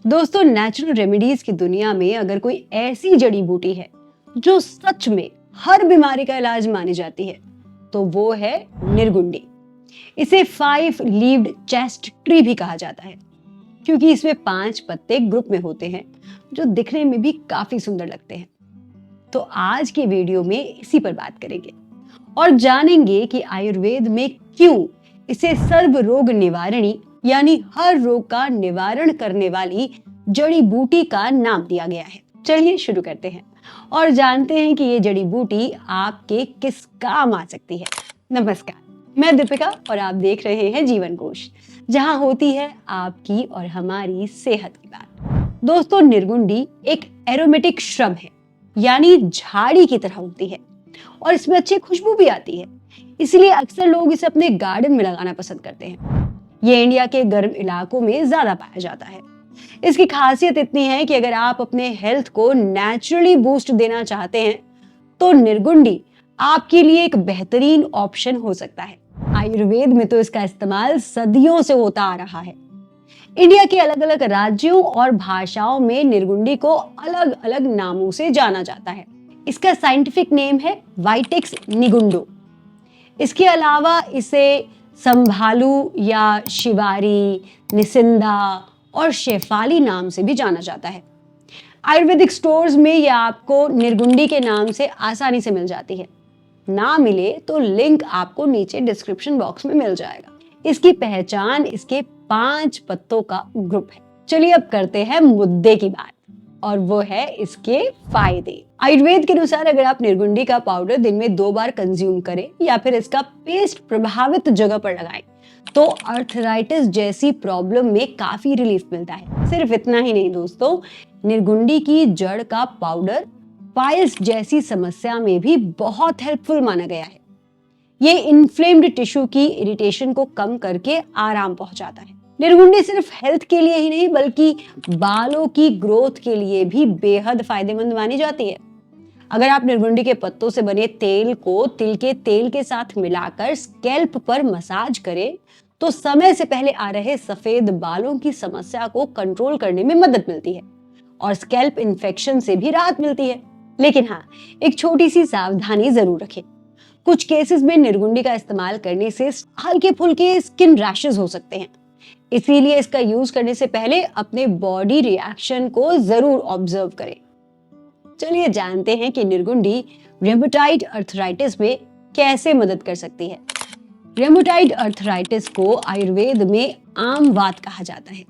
दोस्तों, natural remedies की दुनिया में अगर कोई ऐसी जड़ी बूटी है जो सच में हर बीमारी का इलाज मानी जाती है तो वो है निर्गुंडी। इसे 5 लीव्ड चेस्ट ट्री भी कहा जाता है क्योंकि इसमें 5 पत्ते ग्रुप में होते हैं जो दिखने में भी काफी सुंदर लगते हैं। तो आज की वीडियो में इसी पर बात करेंगे और जानेंगे कि आयुर्वेद में क्यों इसे सर्व रोग निवारणी यानी हर रोग का निवारण करने वाली जड़ी बूटी का नाम दिया गया है। चलिए शुरू करते हैं और जानते हैं कि ये जड़ी बूटी आपके किस काम आ सकती है। नमस्कार, मैं दीपिका और आप देख रहे हैं जीवन कोश, जहां होती है आपकी और हमारी सेहत की बात। दोस्तों, निर्गुंडी एक एरोमेटिक श्रब है, यानी झाड़ी की तरह उगती है और इसमें अच्छी खुशबू भी आती है। इसलिए अक्सर लोग इसे अपने गार्डन में लगाना पसंद करते हैं। ये इंडिया के गर्म इलाकों में ज्यादा पाया जाता है। इसकी खासियत इतनी है कि अगर आप अपने हेल्थ को नेचुरली बूस्ट देना चाहते हैं तो निर्गुंडी आपके लिए एक बेहतरीन ऑप्शन हो सकता है। आयुर्वेद में तो इसका इस्तेमाल सदियों से होता आ रहा है। इंडिया के अलग अलग राज्यों और भाषाओं में निर्गुंडी को अलग अलग नामों से जाना जाता है। इसका साइंटिफिक नेम है वाइटेक्स निगुंडो। इसके अलावा इसे संभालू या शिवारी, निसिंदा और शेफाली नाम से भी जाना जाता है। आयुर्वेदिक स्टोर्स में यह आपको निर्गुंडी के नाम से आसानी से मिल जाती है। ना मिले तो लिंक आपको नीचे डिस्क्रिप्शन बॉक्स में मिल जाएगा। इसकी पहचान इसके 5 पत्तों का ग्रुप है। चलिए अब करते हैं मुद्दे की बात, और वो है इसके फायदे। आयुर्वेद के अनुसार अगर आप निर्गुंडी का पाउडर दिन में 2 बार कंज्यूम करें या फिर इसका पेस्ट प्रभावित जगह पर लगाएं तो अर्थराइटिस जैसी प्रॉब्लम में काफी रिलीफ मिलता है। सिर्फ इतना ही नहीं दोस्तों, निर्गुंडी की जड़ का पाउडर पाइल्स जैसी समस्या में भी बहुत हेल्पफुल माना गया है। ये इन्फ्लेम्ड टिश्यू की इरिटेशन को कम करके आराम पहुंचाता है। निर्गुंडी सिर्फ हेल्थ के लिए ही नहीं बल्कि बालों की ग्रोथ के लिए भी बेहद फायदेमंद मानी जाती है। अगर आप निर्गुंडी के पत्तों से बने तेल को तिल के तेल के साथ मिलाकर स्कैल्प पर मसाज करें तो समय से पहले आ रहे सफेद बालों की समस्या को कंट्रोल करने में मदद मिलती है और स्कैल्प इन्फेक्शन से भी राहत मिलती है। लेकिन हाँ, एक छोटी सी सावधानी जरूर रखें। कुछ केसेस में निर्गुंडी का इस्तेमाल करने से हल्के फुल्के स्किन रैशेस हो सकते हैं, इसीलिए इसका यूज करने से पहले अपने बॉडी रिएक्शन को जरूर ऑब्जर्व करें। चलिए जानते हैं कि निर्गुंडी रेमेटॉइड अर्थराइटिस में कैसे मदद कर सकती है। रेमेटॉइड अर्थराइटिस को आयुर्वेद में आम वात कहा जाता है।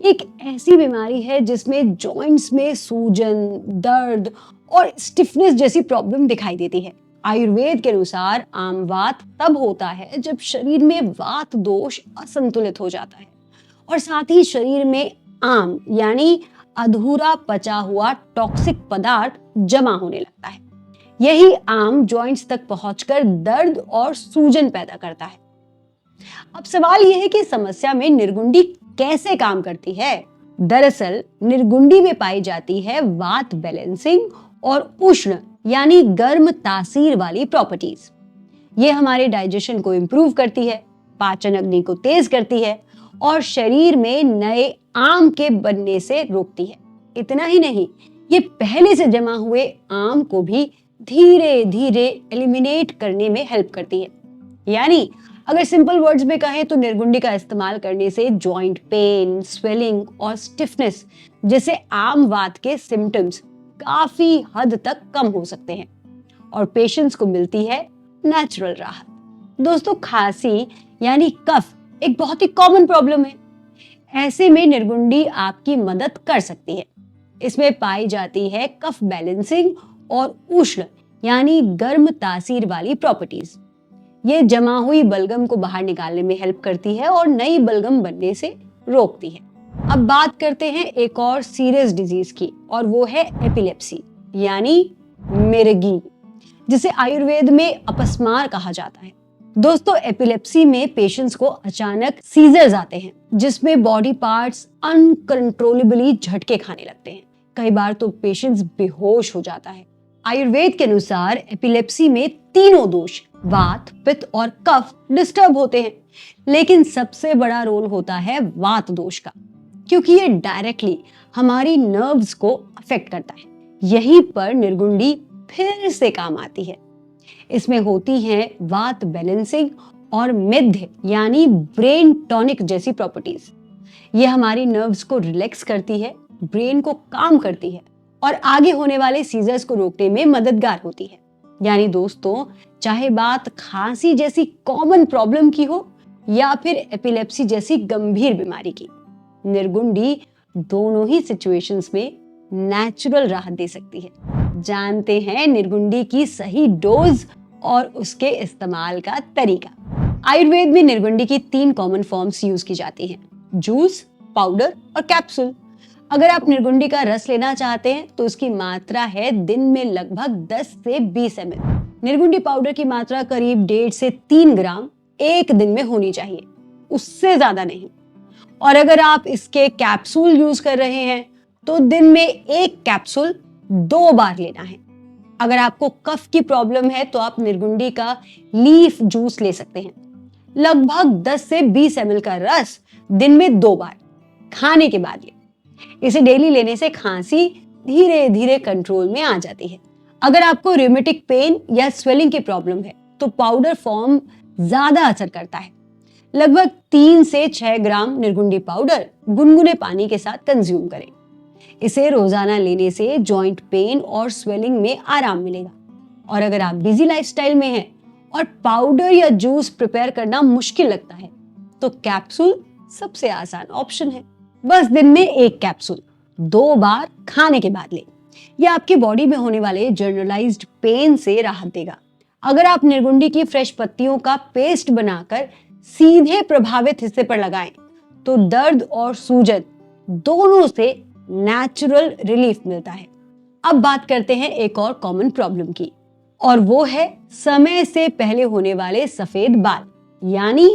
एक ऐसी बीमारी है जिसमें जॉइंट्स में सूजन, दर्द और स्टिफनेस जैसी प्रॉब्लम दिखाई देती है। आयुर्वेद के अनुसार आम वात तब होता है जब शरीर में वात दोष असंतुलित हो जाता है और साथ ही शरीर में आम यानी अधूरा पचा हुआ टॉक्सिक पदार्थ जमा होने लगता है। यही आम जॉइंट्स तक पहुंचकर दर्द और सूजन पैदा करता है। अब सवाल यह है कि समस्या में निर्गुंडी कैसे काम करती है। दरअसल निर्गुंडी में पाई जाती है वात बैलेंसिंग और उष्ण यानी गर्म तासीर वाली प्रॉपर्टीज। ये हमारे डाइजेशन को इंप्रूव करती है, पाचन अग्नि को तेज करती है और शरीर में नए आम के बनने से रोकती है। इतना ही नहीं, ये पहले से जमा हुए आम को भी धीरे धीरे एलिमिनेट करने में हेल्प करती है। यानी अगर सिंपल वर्ड्स में कहें तो निर्गुंडी का इस्तेमाल करने से जॉइंट पेन, स्वेलिंग और स्टिफनेस जैसे आम वात के सिम्टम्स काफी हद तक कम हो सकते हैं और पेशेंट्स को मिलती है नेचुरल राहत। दोस्तों, खांसी यानी कफ एक बहुत ही कॉमन प्रॉब्लम है। ऐसे में निर्गुंडी आपकी मदद कर सकती है। इसमें पाई जाती है कफ बैलेंसिंग और उष्ण यानी गर्म तासीर वाली प्रॉपर्टीज। ये जमा हुई बलगम को बाहर निकालने में हेल्प करती है और नई बलगम बनने से रोकती है। अब बात करते हैं एक और सीरियस डिजीज की, और वो है एपिलेप्सी यानी मिर्गी, जिसे आयुर्वेद में अपस्मार कहा जाता है। दोस्तों, एपिलेप्सी में पेशेंट्स को अचानक सीजर्स आते हैं जिसमें बॉडी पार्ट्स अनकंट्रोलेबली झटके खाने लगते हैं। कई बार तो पेशेंट्स बेहोश हो जाता है। आयुर्वेद के अनुसार एपिलेप्सी में तीनों दोष वात, पित्त और कफ डिस्टर्ब होते हैं, लेकिन सबसे बड़ा रोल होता है वात दोष का। क्योंकि ये डायरेक्टली हमारी नर्व्स को अफेक्ट करता है। यहीं पर निर्गुंडी फिर से काम आती है। इसमें होती हैं वात बैलेंसिंग और मिद्य यानी ब्रेन टॉनिक जैसी प्रॉपर्टीज। ये हमारी नर्व्स को रिलैक्स करती है, ब्रेन को काम करती है और आगे होने वाले सीजर्स को रोकने में मददगार होती है। यानी दोस्तों, चाहे बात खांसी जैसी कॉमन प्रॉब्लम की हो या फिर एपिलेप्सी जैसी गंभीर बीमारी की, निर्गुंडी दोनों ही सिचुएशंस में नेचुरल राहत दे सकती है। जानते हैं निर्गुंडी की सही डोज और उसके इस्तेमाल का तरीका। आयुर्वेद में निर्गुंडी की 3 कॉमन फॉर्म्स यूज की जाती हैं: जूस, पाउडर और कैप्सूल। अगर आप निर्गुंडी का रस लेना चाहते हैं तो उसकी मात्रा है दिन में लगभग 10 से 20 ml। निर्गुंडी पाउडर की मात्रा करीब 1.5 से 3 ग्राम एक दिन में होनी चाहिए, उससे ज्यादा नहीं। और अगर आप इसके कैप्सूल यूज कर रहे हैं तो दिन में 1 कैप्सूल 2 बार लेना है। अगर आपको कफ की प्रॉब्लम है तो आप निर्गुंडी का लीफ जूस ले सकते हैं। लगभग 10 से 20 ml का रस दिन में 2 बार खाने के बाद लें। इसे डेली लेने से खांसी धीरे धीरे कंट्रोल में आ जाती है। अगर आपको रिमेटिक पेन या स्वेलिंग की प्रॉब्लम है तो पाउडर फॉर्म ज्यादा असर करता है। लगभग 3 से 6 ग्राम निर्गुंडी पाउडर गुनगुने पानी के साथ कंज्यूम करें। इसे रोजाना लेने से जॉइंट पेन और स्वेलिंग में आराम मिलेगा। और अगर आप बिजी लाइफस्टाइल में हैं और पाउडर या जूस प्रिपेयर करना मुश्किल लगता है तो कैप्सूल सबसे आसान ऑप्शन है। बस दिन में 1 कैप्सूल 2 बार खाने के बाद लें। यह आपकी बॉडी में होने वाले जनरलाइज्ड पेन से राहत देगा। अगर आप निर्गुंडी की फ्रेश पत्तियों का पेस्ट बनाकर सीधे प्रभावित हिस्से पर लगाएं तो दर्द और सूजन दोनों से नेचुरल रिलीफ मिलता है। अब बात करते हैं एक और कॉमन प्रॉब्लम की, और वो है समय से पहले होने वाले सफेद बाल यानी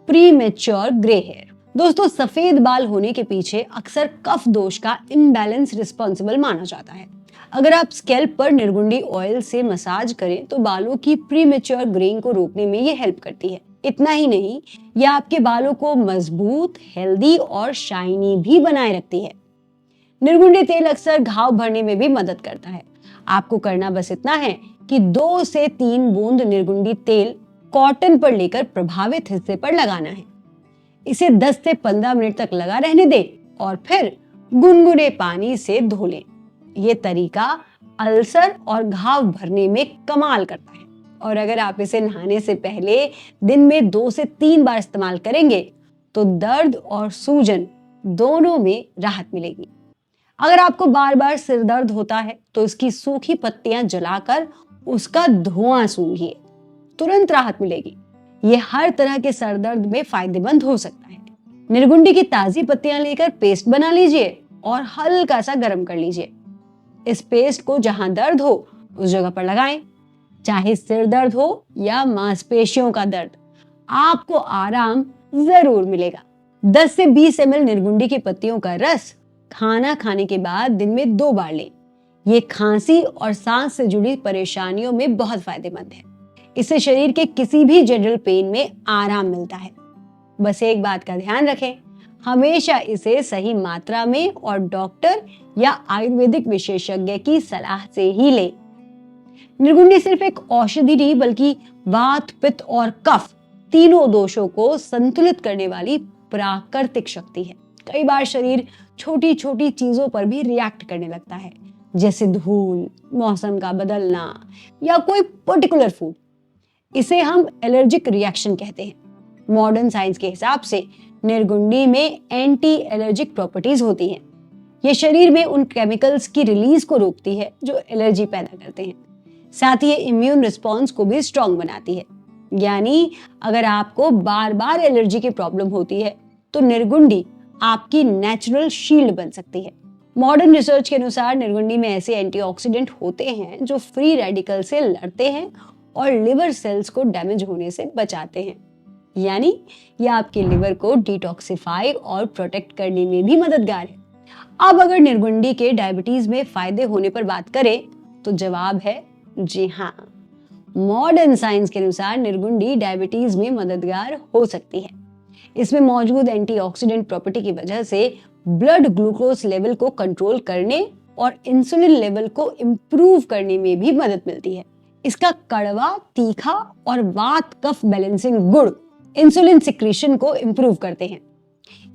प्रीमेच्योर ग्रे हेयर। दोस्तों, सफेद बाल होने के पीछे अक्सर कफ दोष का इम्बैलेंस रिस्पॉन्सिबल माना जाता है। अगर आप स्कैल्प पर निर्गुंडी ऑयल से मसाज करें तो बालों की प्रीमेच्योर ग्रेइंग को रोकने में ये हेल्प करती है। इतना ही नहीं, यह आपके बालों को मजबूत, हेल्दी और शाइनी भी बनाए रखती है। निर्गुंडी तेल अक्सर घाव भरने में भी मदद करता है। आपको करना बस इतना है कि 2 से 3 बूंद निर्गुंडी तेल कॉटन पर लेकर प्रभावित हिस्से पर लगाना है। इसे 10 से 15 मिनट तक लगा रहने दें और फिर गुनगुने पानी से धो लें। ये तरीका अल्सर और घाव भरने में कमाल करता है। और अगर आप इसे नहाने से पहले दिन में 2 से 3 बार इस्तेमाल करेंगे तो दर्द और सूजन दोनों में राहत मिलेगी। अगर आपको बार बार सिर दर्द होता है तो इसकी सूखी पत्तियां जलाकर उसका धुआं सूंघिए, तुरंत राहत मिलेगी। ये हर तरह के सर दर्द में फायदेमंद हो सकता है। निर्गुंडी की ताजी पत्तियां लेकर पेस्ट बना लीजिए और हल्का सा गर्म कर लीजिए। इस पेस्ट को जहां दर्द हो उस जगह पर लगाएं। चाहे सिर दर्द हो या मांसपेशियों का दर्द, आपको आराम जरूर मिलेगा। 10 से 20 ml निर्गुंडी की पत्तियों का रस खाना खाने के बाद दिन में 2 बार लें। ये खांसी और सांस से जुड़ी परेशानियों में बहुत फायदेमंद है। इससे शरीर के किसी भी जनरल पेन में आराम मिलता है। बस एक बात का ध्यान रखें, हमेशा इसे सही मात्रा में और डॉक्टर या आयुर्वेदिक विशेषज्ञ की सलाह से ही लें। निर्गुंडी सिर्फ एक औषधि नहीं बल्कि वात, पित्त और कफ तीनों दोषों को संतुलित करने वाली प्राकृतिक शक्ति है। कई बार शरीर छोटी छोटी चीजों पर भी रिएक्ट करने लगता है, जैसे धूल, मौसम का बदलना या कोई पर्टिकुलर फूड। इसे हम एलर्जिक रिएक्शन कहते हैं। मॉडर्न साइंस के हिसाब से निर्गुंडी में एंटी एलर्जिक प्रॉपर्टीज होती हैं। ये शरीर में उन केमिकल्स की रिलीज को रोकती है जो एलर्जी पैदा करते हैं। साथ ही ये इम्यून रिस्पॉन्स को भी स्ट्रॉन्ग बनाती है। यानी अगर आपको बार बार एलर्जी की प्रॉब्लम होती है तो निर्गुंडी आपकी नेचुरल शील्ड बन सकती है। मॉडर्न रिसर्च के अनुसार निर्गुंडी में ऐसे एंटीऑक्सीडेंट होते हैं जो फ्री रेडिकल से लड़ते हैं और लिवर सेल्स को डैमेज होने से बचाते हैं। यानी ये आपके लिवर को डिटॉक्सिफाई और प्रोटेक्ट करने में भी मददगार है। अब अगर निर्गुंडी के डायबिटीज में फायदे होने पर बात करें तो जवाब है जी हाँ। मॉडर्न साइंस के अनुसार निर्गुंडी डायबिटीज में मददगार हो सकती है। इसमें मौजूद एंटीऑक्सीडेंट प्रॉपर्टी की वजह से ब्लड ग्लूकोज लेवल को कंट्रोल करने और इंसुलिन लेवल को इम्प्रूव करने में भी मदद मिलती है। इसका कड़वा, तीखा और वात कफ बैलेंसिंग गुण इंसुलिन सिक्रीशन को इम्प्रूव करते हैं।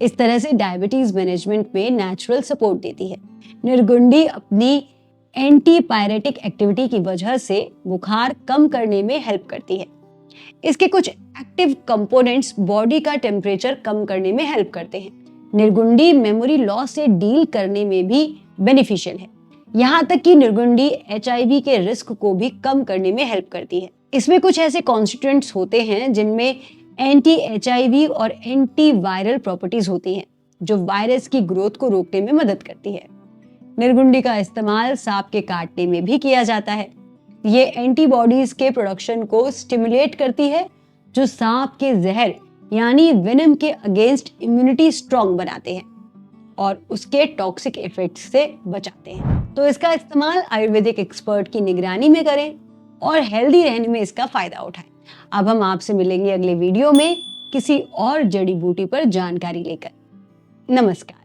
इस तरह से डायबिटीज मैनेजमेंट में नेचुरल सपोर्ट देती है। निर्गुंडी अपनी एंटीपायरेटिक एक्टिविटी की वजह से बुखार कम करने में हेल्प करती है। इसके कुछ एक्टिव कंपोनेंट्स बॉडी का टेम्परेचर कम करने में हेल्प करते हैं। निर्गुंडी मेमोरी लॉस से डील करने में भी बेनिफिशियल है। यहाँ तक कि निर्गुंडी HIV के रिस्क को भी कम करने में हेल्प करती है। इसमें कुछ ऐसे कॉन्स्टिट्यूएंट्स होते हैं जिनमें एंटी HIV और एंटी वायरल प्रॉपर्टीज होती हैं, जो वायरस की ग्रोथ को रोकने में मदद करती है। निर्गुंडी का इस्तेमाल सांप के काटने में भी किया जाता है। ये एंटीबॉडीज के प्रोडक्शन को स्टिमुलेट करती है, जो सांप के जहर यानी वेनम के अगेंस्ट इम्यूनिटी स्ट्रॉन्ग बनाते हैं और उसके टॉक्सिक इफेक्ट्स से बचाते हैं। तो इसका इस्तेमाल आयुर्वेदिक एक्सपर्ट की निगरानी में करें और हेल्दी रहने में इसका फायदा उठाएं। अब हम आपसे मिलेंगे अगले वीडियो में किसी और जड़ी बूटी पर जानकारी लेकर। नमस्कार।